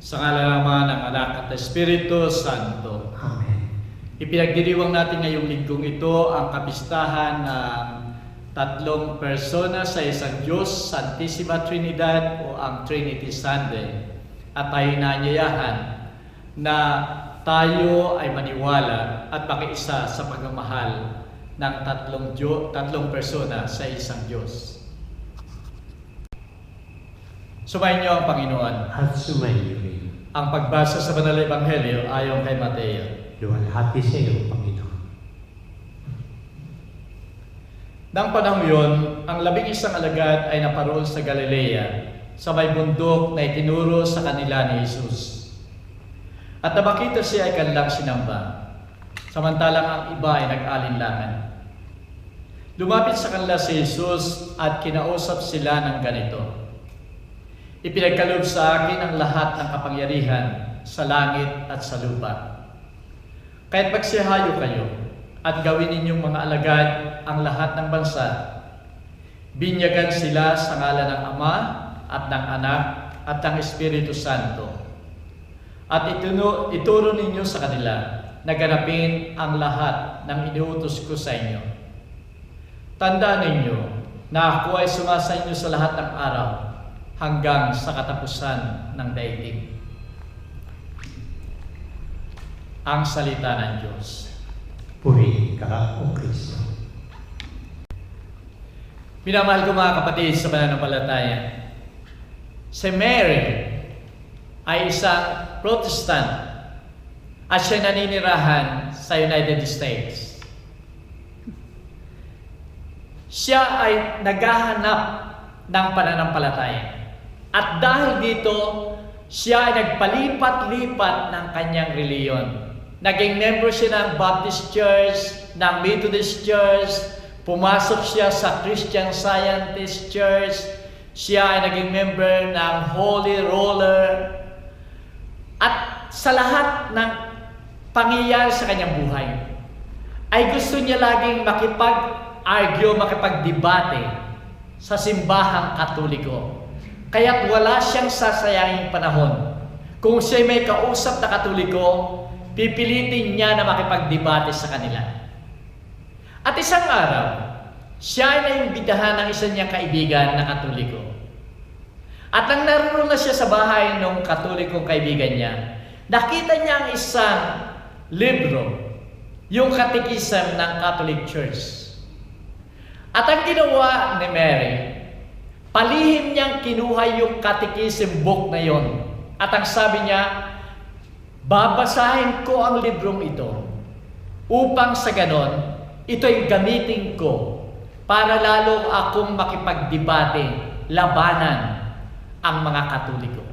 Sa ngalan ng Ama, ng Anak at Espiritu Santo. Amen. Ipinagdiriwang natin ngayong linggong ito ang kapistahan ng tatlong persona sa isang Diyos, Santissima Trinidad o ang Trinity Sunday. At tayo naanyayahan na tayo ay maniwala at makiisa sa pagmamahal ng tatlong persona sa isang Diyos. Sumayin niyo ang Panginoon. At sumayin rin. Ang pagbasa sa Banal na Ebanghelyo ayon kay Mateo. Luwalhati sa iyo, Panginoon. Nang panahon yun, ang 11 alagad ay naparoon sa Galilea, sa may bundok na itinuro sa kanila ni Jesus. At nabakita siya ay kanilang sinamba, samantalang ang iba ay nag-alinlangan. Lumapit sa kanila si Jesus at kinausap sila ng ganito: Ipinagkaloob sa akin ang lahat ng kapangyarihan sa langit at sa lupa. Kaya't magsihayo kayo at gawin ninyong mga alagad ang lahat ng bansa. Binyagan sila sa ngalan ng Ama at ng Anak at ng Espiritu Santo. At ituro ninyo sa kanila na ganapin ang lahat ng inuutos ko sa inyo. Tandaan ninyo na ako ay sumasa inyo sa lahat ng araw hanggang sa katapusan ng daigdig. Ang salita ng Diyos. Purihin ka, O Kristo. Minamahal ko mga kapatid sa pananampalataya, si Mary ay isang Protestant at siya naninirahan sa United States. Siya ay naghahanap ng pananampalataya. At dahil dito, siya ay nagpalipat-lipat ng kanyang reliyon. Naging member siya ng Baptist Church, ng Methodist Church, pumasok siya sa Christian Scientist Church, siya ay naging member ng Holy Roller, at sa lahat ng pangyayari sa kanyang buhay, ay gusto niya laging makipag-argue, makipag-debate sa simbahang Katoliko. Kaya't wala siyang sasayanging panahon. Kung siya may kausap na Katoliko, pipilitin niya na makipagdebate sa kanila. At isang araw, siya ay naimbitahan ng isa niyang kaibigan na Katoliko. At nang naroon na siya sa bahay ng Katolikong kaibigan niya, nakita niya ang isang libro, yung Catechism ng Catholic Church. At ang ginawa ni Mary, palihim niyang kinuha yung Catechism book na yon. At ang sabi niya, babasahin ko ang librong ito upang sa ganon, ito'y gamitin ko para lalo akong makipagdebate, labanan ang mga Katoliko.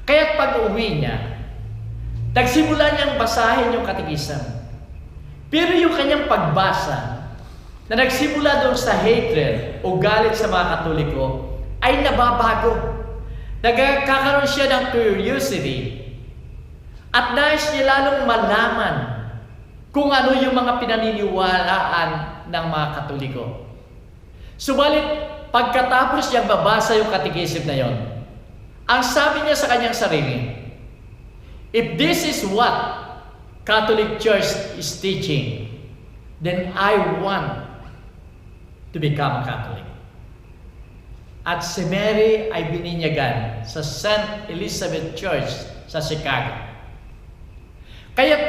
Kaya't pag-uwi niya, nagsimula niyang basahin yung Catechism. Pero yung kanyang pagbasa, na nagsimula doon sa hatred o galit sa mga Katoliko, ay nababago. Nagkakaroon siya ng curiosity at nais niya lalong malaman kung ano yung mga pinaniniwalaan ng mga Katoliko. Subalit, pagkatapos niyang babasa yung Catechism na yon, ang sabi niya sa kanyang sarili, if this is what Catholic Church is teaching, then I want to become Catholic. At si Mary ay bininyagan sa St. Elizabeth Church sa Chicago. Kaya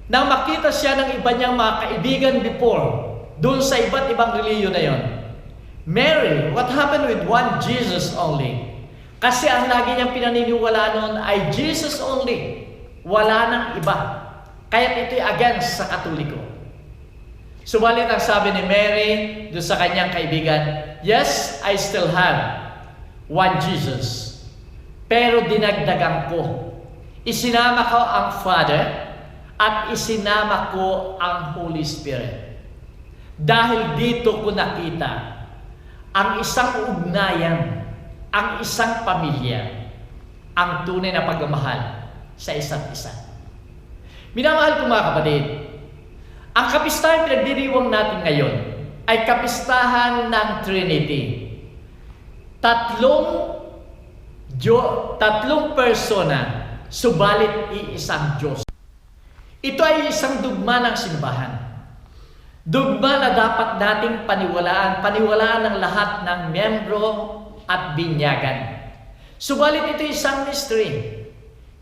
nang makita siya ng iba niyang mga kaibigan before, doon sa iba't ibang reliyon na yon, Mary, what happened with one Jesus only? Kasi ang lagi niyang pinaniniwalaan noon ay Jesus only. Wala nang iba. Kaya ito'y against sa Katoliko. Subalit ang sabi ni Mary doon sa kanyang kaibigan, yes, I still have one Jesus. Pero dinagdagan ko. Isinama ko ang Father at isinama ko ang Holy Spirit. Dahil dito ko nakita ang isang ugnayan, ang isang pamilya, ang tunay na pagmamahal sa isa't isa. Minamahal ko mga kapatid, ang kapistahan pinagdiriwang natin ngayon ay kapistahan ng Trinity. Tatlong tatlong persona, subalit iisang Diyos. Ito ay isang dugma ng simbahan. Dugma na dapat nating paniwalaan ng lahat ng miyembro at binyagan. Subalit ito isang mystery.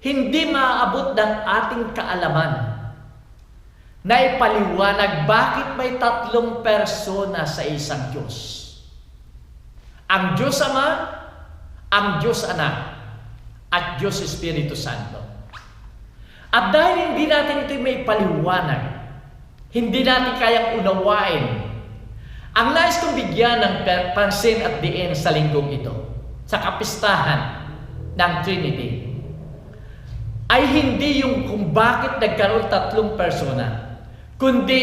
Hindi maaabot ng ating kaalaman na ipaliwanag bakit may tatlong persona sa isang Diyos. Ang Diyos Ama, ang Diyos Anak, at Diyos Espiritu Santo. At dahil hindi natin ito may paliwanag, hindi natin kayang unawain, ang nais kong bigyan ng pansin at diin sa linggong ito, sa kapistahan ng Trinity, ay hindi yung kung bakit nagkaroon tatlong persona, kundi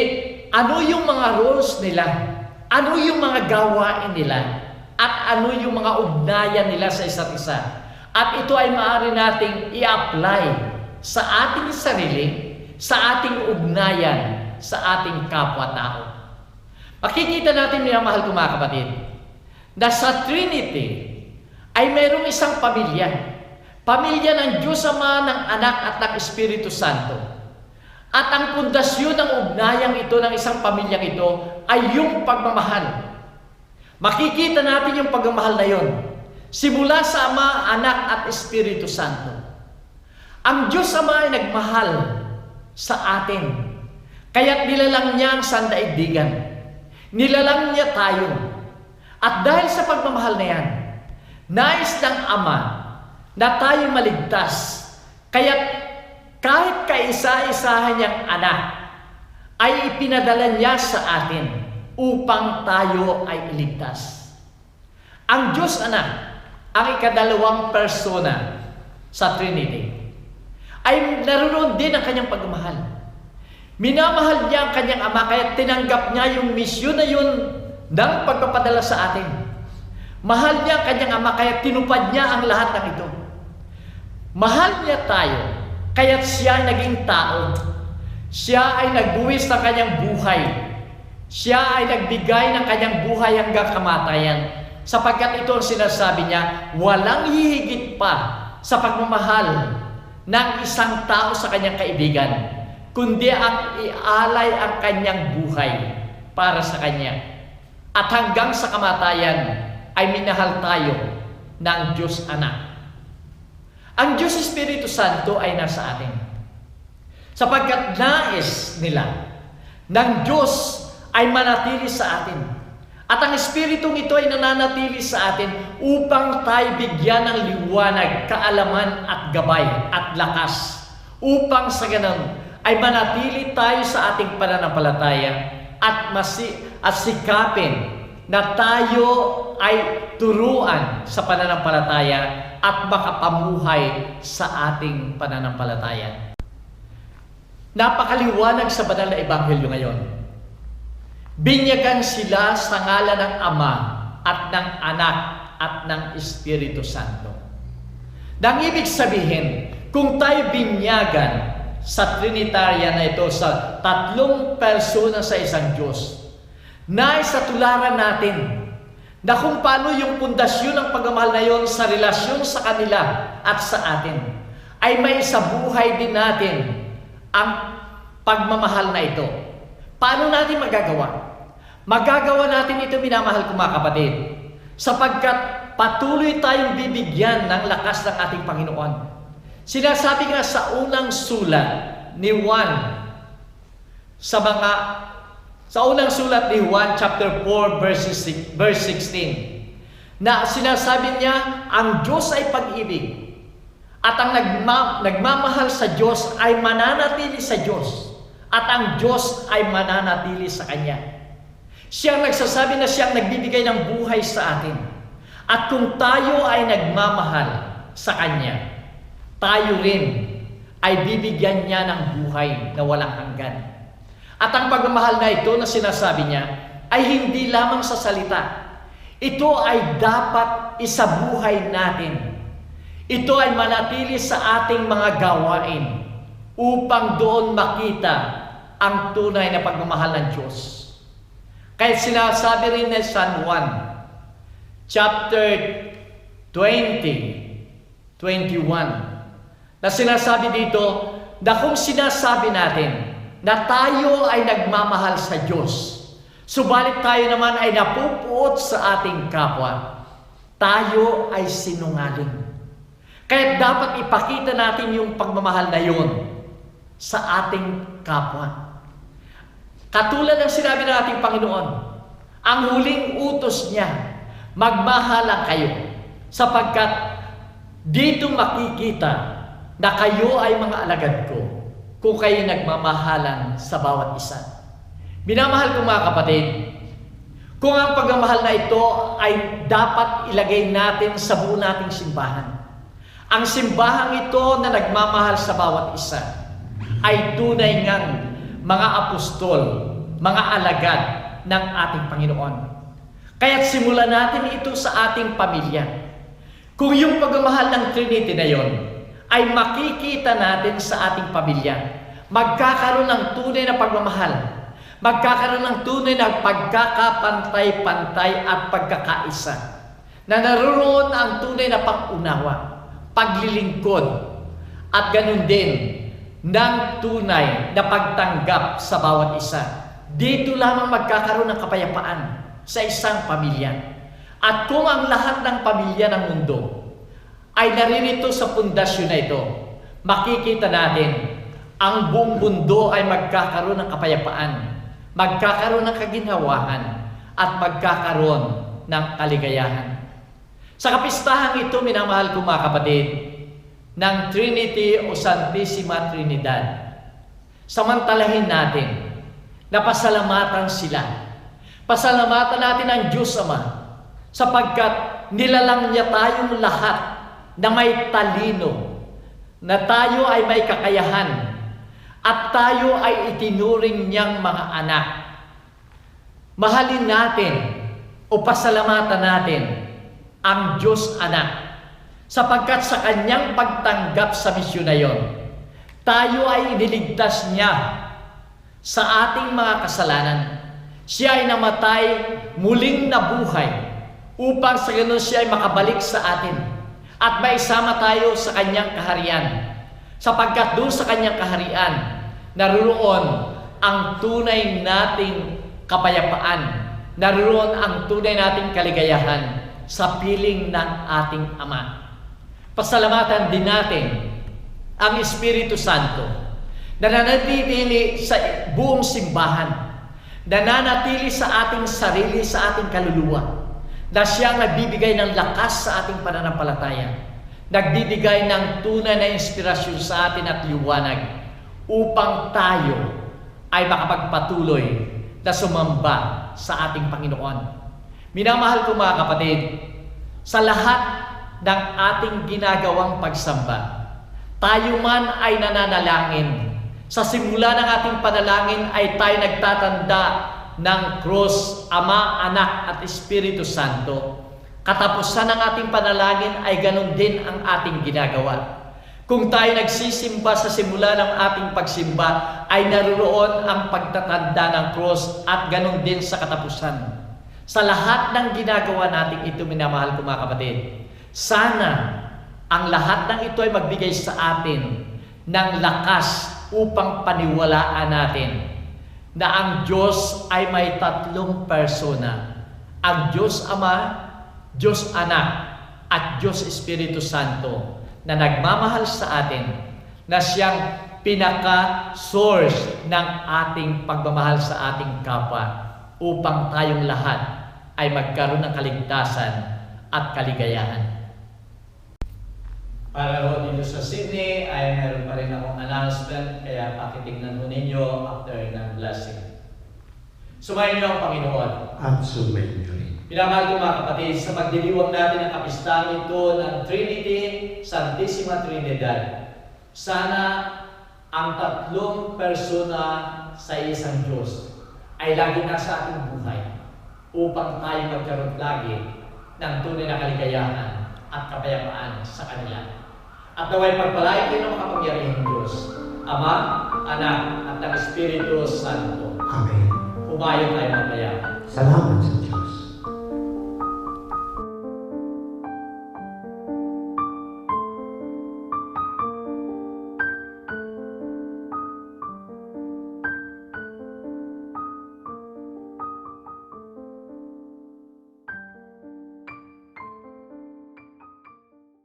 ano yung mga roles nila, ano yung mga gawain nila, at ano yung mga ugnayan nila sa isa't isa. At ito ay maaari nating i-apply sa ating sarili, sa ating ugnayan, sa ating kapwa-tao. Makikita natin, minamahal ko mga kapatid, na sa Trinity ay mayroong isang pamilya. Pamilya ng Diyos Ama, ng Anak at ng Espiritu Santo. At ang pundasyon ng ugnayang ito ng isang pamilyang ito ay yung pagmamahal. Makikita natin yung pagmamahal na yon simula sa Ama, Anak at Espiritu Santo. Ang Diyos Ama ay nagmahal sa atin. Kaya't nilalang niya ang sandaigdigan. Nilalang niya tayo. At dahil sa pagmamahal na yan, nais ng Ama na tayo maligtas. Kaya't kahit kaisa-isahan niyang anak ay ipinadala niya sa atin upang tayo ay iligtas. Ang Diyos Anak, ang ikadalawang persona sa Trinity, ay naroon din ang kanyang pagmamahal. Minamahal niya ang kanyang Ama, kaya tinanggap niya yung misyon na yun ng pagpapadala sa atin. Mahal niya ang kanyang Ama, kaya tinupad niya ang lahat ng ito. Mahal niya tayo, kaya siya ay naging tao. Siya ay nagbuwis ng kanyang buhay. Siya ay nagbigay ng kanyang buhay hanggang kamatayan. Sapagkat ito ang sinasabi niya, walang hihigit pa sa pagmamahal ng isang tao sa kanyang kaibigan, kundi ang ialay ang kanyang buhay para sa kanya. At hanggang sa kamatayan ay minahal tayo ng Diyos Anak. Ang Diyos Espiritu Santo ay nasa atin. Sapagkat nais nila ng Diyos ay manatili sa atin. At ang Espiritong ito ay nananatili sa atin upang tayo bigyan ng liwanag, kaalaman at gabay at lakas. Upang sa ganun ay manatili tayo sa ating pananampalataya at sikapin na tayo ay turuan sa pananampalataya at makapamuhay sa ating pananampalataya. Napakaliwanag sa banal na ebanghelyo ngayon. Binyagan sila sa ngalan ng Ama at ng Anak at ng Espiritu Santo. Nang ibig sabihin, kung tayo binyagan sa Trinitarian na ito, sa tatlong persona sa isang Diyos, naisatularan natin na kung paano yung pundasyon ng pagmamahal na yon sa relasyon sa kanila at sa atin, ay may isabuhay din natin ang pagmamahal na ito. Paano natin magagawa? Magagawa natin ito, minamahal ko mga kapatid, sapagkat patuloy tayong bibigyan ng lakas ng ating Panginoon. Sinasabi nga sa unang sulat ni Juan, sa unang sulat ni Juan chapter 4 verse 16, na sinasabi niya, ang Diyos ay pag-ibig at ang nagmamahal sa Diyos ay mananatili sa Diyos at ang Diyos ay mananatili sa Kanya. Siyang nagsasabi na siyang nagbibigay ng buhay sa atin. At kung tayo ay nagmamahal sa Kanya, tayo rin ay bibigyan niya ng buhay na walang hanggan. At ang pagmamahal na ito na sinasabi niya ay hindi lamang sa salita. Ito ay dapat isabuhay natin. Ito ay manatili sa ating mga gawain upang doon makita ang tunay na pagmamahal ng Diyos. Kaya sinasabi rin ni San Juan, chapter 20, na sinasabi dito na kung sinasabi natin na tayo ay nagmamahal sa Diyos, subalit tayo naman ay napupuot sa ating kapwa, tayo ay sinungaling. Kaya dapat ipakita natin yung pagmamahal na yun sa ating kapwa. Katulad ng sinabi ng ating Panginoon, ang huling utos niya, magmahalan kayo, sapagkat dito makikita na kayo ay mga alagad ko kung kayo nagmamahalan sa bawat isa. Minamahal ko mga kapatid, kung ang pagmamahal na ito ay dapat ilagay natin sa buo nating simbahan. Ang simbahang ito na nagmamahal sa bawat isa ay tunay ngang mga apostol, mga alagad ng ating Panginoon. Kaya't simulan natin ito sa ating pamilya. Kung yung pagmamahal ng Trinity na yon ay makikita natin sa ating pamilya, magkakaroon ng tunay na pagmamahal, magkakaroon ng tunay na pagkakapantay-pantay at pagkakaisa, na naroon ang tunay na pag-unawa, paglilingkod, at ganun din ng tunay na pagtanggap sa bawat isa. Dito lamang magkakaroon ng kapayapaan sa isang pamilya. At kung ang lahat ng pamilya ng mundo ay naririto sa pundasyon na ito, makikita natin ang buong mundo ay magkakaroon ng kapayapaan, magkakaroon ng kaginhawahan, at magkakaroon ng kaligayahan. Sa kapistahang ito, minamahal ko mga kapatid, ng Trinity o Santissima Trinidad, samantalahin natin na pasalamatan sila. Pasalamatan natin ang Diyos Ama, sapagkat nilalang niya tayong lahat na may talino, na tayo ay may kakayahan, at tayo ay itinuring niyang mga anak. Mahalin natin o pasalamatan natin ang Diyos Anak, sapagkat sa kanyang pagtanggap sa misyon na yon, tayo ay iniligtas niya sa ating mga kasalanan. Siya ay namatay, muling nabuhay, upang sa ganun siya ay makabalik sa atin at maisama tayo sa kanyang kaharian. Sapagkat doon sa kanyang kaharian, naroon ang tunay nating kapayapaan, naroon ang tunay nating kaligayahan sa piling ng ating Ama. Pasalamatan din natin ang Espiritu Santo na nanatili sa buong simbahan, nananatili sa ating sarili, sa ating kaluluwa, na siyang nagbibigay ng lakas sa ating pananampalataya, nagbibigay ng tunay na inspirasyon sa atin at liwanag upang tayo ay makapagpatuloy na sumamba sa ating Panginoon. Minamahal ko mga kapatid, sa lahat ng ating ginagawang pagsamba, tayo man ay nananalangin. Sa simula ng ating panalangin ay tayo nagtatanda ng cross, Ama, Anak at Espiritu Santo. Katapusan ng ating panalangin ay ganun din ang ating ginagawa. Kung tayo nagsisimba sa simula ng ating pagsimba, ay naroon ang pagtatanda ng cross at ganun din sa katapusan. Sa lahat ng ginagawa natin ito, minamahal ko mga kapatid, sana ang lahat ng ito ay magbigay sa atin ng lakas upang paniwalaan natin na ang Diyos ay may tatlong persona. Ang Diyos Ama, Diyos Anak, at Diyos Espiritu Santo na nagmamahal sa atin, na siyang pinaka-source ng ating pagmamahal sa ating kapwa upang tayong lahat ay magkaroon ng kaligtasan at kaligayahan. Para ho dito sa Sydney ay meron pa rin akong announcement, kaya pakitignan mo ninyo after ng blessing. Sumayin niyo ang Panginoon. At sumayin niyo rin. Pinamahal ko mga kapatid, sa pagdiriwang natin ang kapistahan ito ng Trinity, Santissima Trinidad, sana ang tatlong persona sa isang Diyos ay lagi nasa ating buhay upang tayo magkaroon lagi ng tunay na kaligayahan at kapayapaan sa kanila. At naway pagpalain kayo ng makapangyarihang Diyos, Ama, Anak, at ng Espiritu Santo. Amen. Umayon tayo mamaya. Salamat sa Diyos.